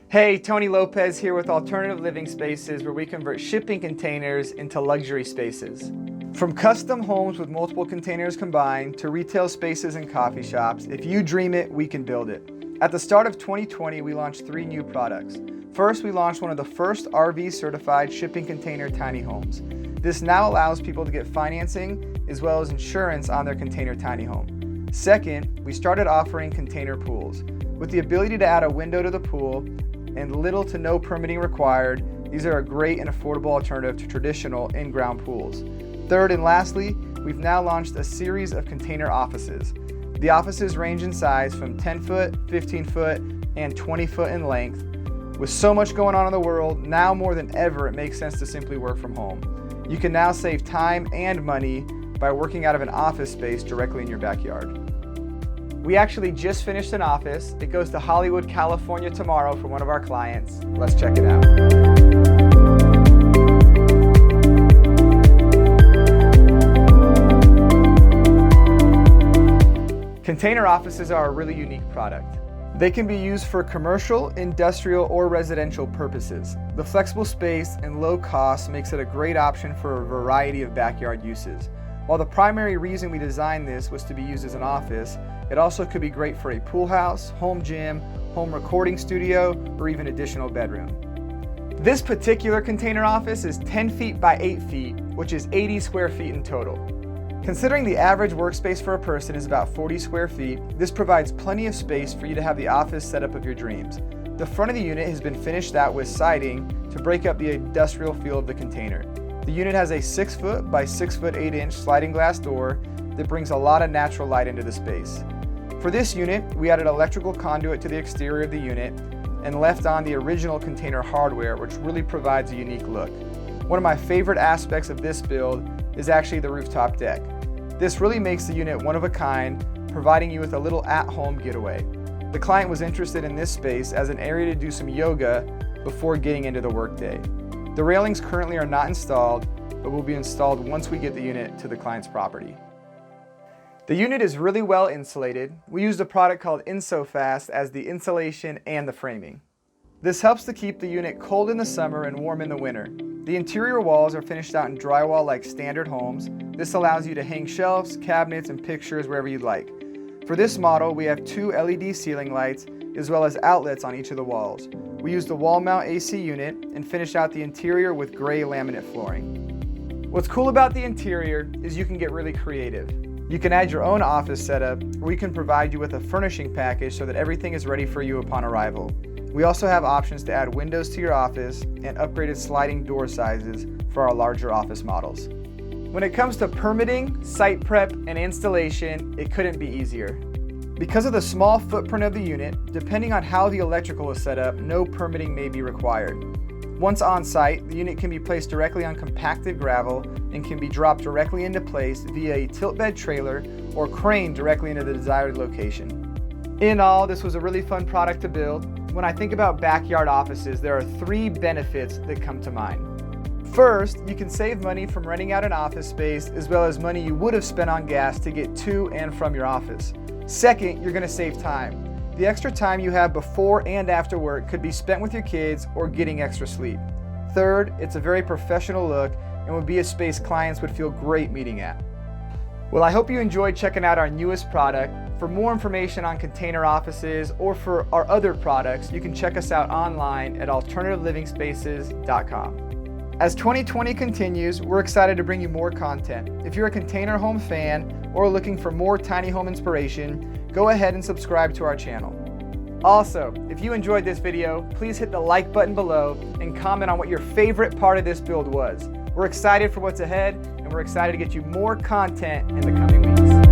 Hey, Tony Lopez here with Alternative Living Spaces, where we convert shipping containers into luxury spaces. From custom homes with multiple containers combined to retail spaces and coffee shops, if you dream it, we can build it. At the start of 2020, we launched 3 new products. First, we launched one of the first RV certified shipping container tiny homes. This now allows people to get financing as well as insurance on their container tiny home. Second, we started offering container pools. With the ability to add a window to the pool and little to no permitting required, these are a great and affordable alternative to traditional in-ground pools. Third and lastly, we've now launched a series of container offices. The offices range in size from 10 foot, 15 foot, and 20 foot in length. With so much going on in the world, now more than ever, it makes sense to simply work from home. You can now save time and money by working out of an office space directly in your backyard. We actually just finished an office. It goes to Hollywood, California tomorrow for one of our clients. Let's check it out. Container offices are a really unique product. They can be used for commercial, industrial, or residential purposes. The flexible space and low cost makes it a great option for a variety of backyard uses. While the primary reason we designed this was to be used as an office, it also could be great for a pool house, home gym, home recording studio, or even additional bedroom. This particular container office is 10 feet by 8 feet, which is 80 square feet in total. Considering the average workspace for a person is about 40 square feet, this provides plenty of space for you to have the office setup of your dreams. The front of the unit has been finished out with siding to break up the industrial feel of the container. The unit has a 6 foot by 6 foot 8 inch sliding glass door that brings a lot of natural light into the space. For this unit, we added electrical conduit to the exterior of the unit and left on the original container hardware, which really provides a unique look. One of my favorite aspects of this build is actually the rooftop deck. This really makes the unit one of a kind, providing you with a little at-home getaway. The client was interested in this space as an area to do some yoga before getting into the workday. The railings currently are not installed, but will be installed once we get the unit to the client's property. The unit is really well insulated. We used a product called InsoFast as the insulation and the framing. This helps to keep the unit cold in the summer and warm in the winter. The interior walls are finished out in drywall like standard homes. This allows you to hang shelves, cabinets, and pictures wherever you'd like. For this model, we have 2 LED ceiling lights as well as outlets on each of the walls. We used a wall mount AC unit and finished out the interior with gray laminate flooring. What's cool about the interior is you can get really creative. You can add your own office setup, or we can provide you with a furnishing package so that everything is ready for you upon arrival. We also have options to add windows to your office and upgraded sliding door sizes for our larger office models. When it comes to permitting, site prep, and installation, it couldn't be easier. Because of the small footprint of the unit, depending on how the electrical is set up, no permitting may be required. Once on site, the unit can be placed directly on compacted gravel and can be dropped directly into place via a tilt bed trailer or crane directly into the desired location. In all, this was a really fun product to build. When I think about backyard offices, there are 3 benefits that come to mind. First, you can save money from renting out an office space as well as money you would have spent on gas to get to and from your office. Second, you're going to save time. The extra time you have before and after work could be spent with your kids or getting extra sleep. Third, it's a very professional look and would be a space clients would feel great meeting at. Well, I hope you enjoyed checking out our newest product. For more information on container offices or for our other products, you can check us out online at alternativeliving-spaces.com. As 2020 continues, we're excited to bring you more content. If you're a container home fan or looking for more tiny home inspiration, go ahead and subscribe to our channel. Also, if you enjoyed this video, please hit the like button below and comment on what your favorite part of this build was. We're excited for what's ahead, and we're excited to get you more content in the coming weeks.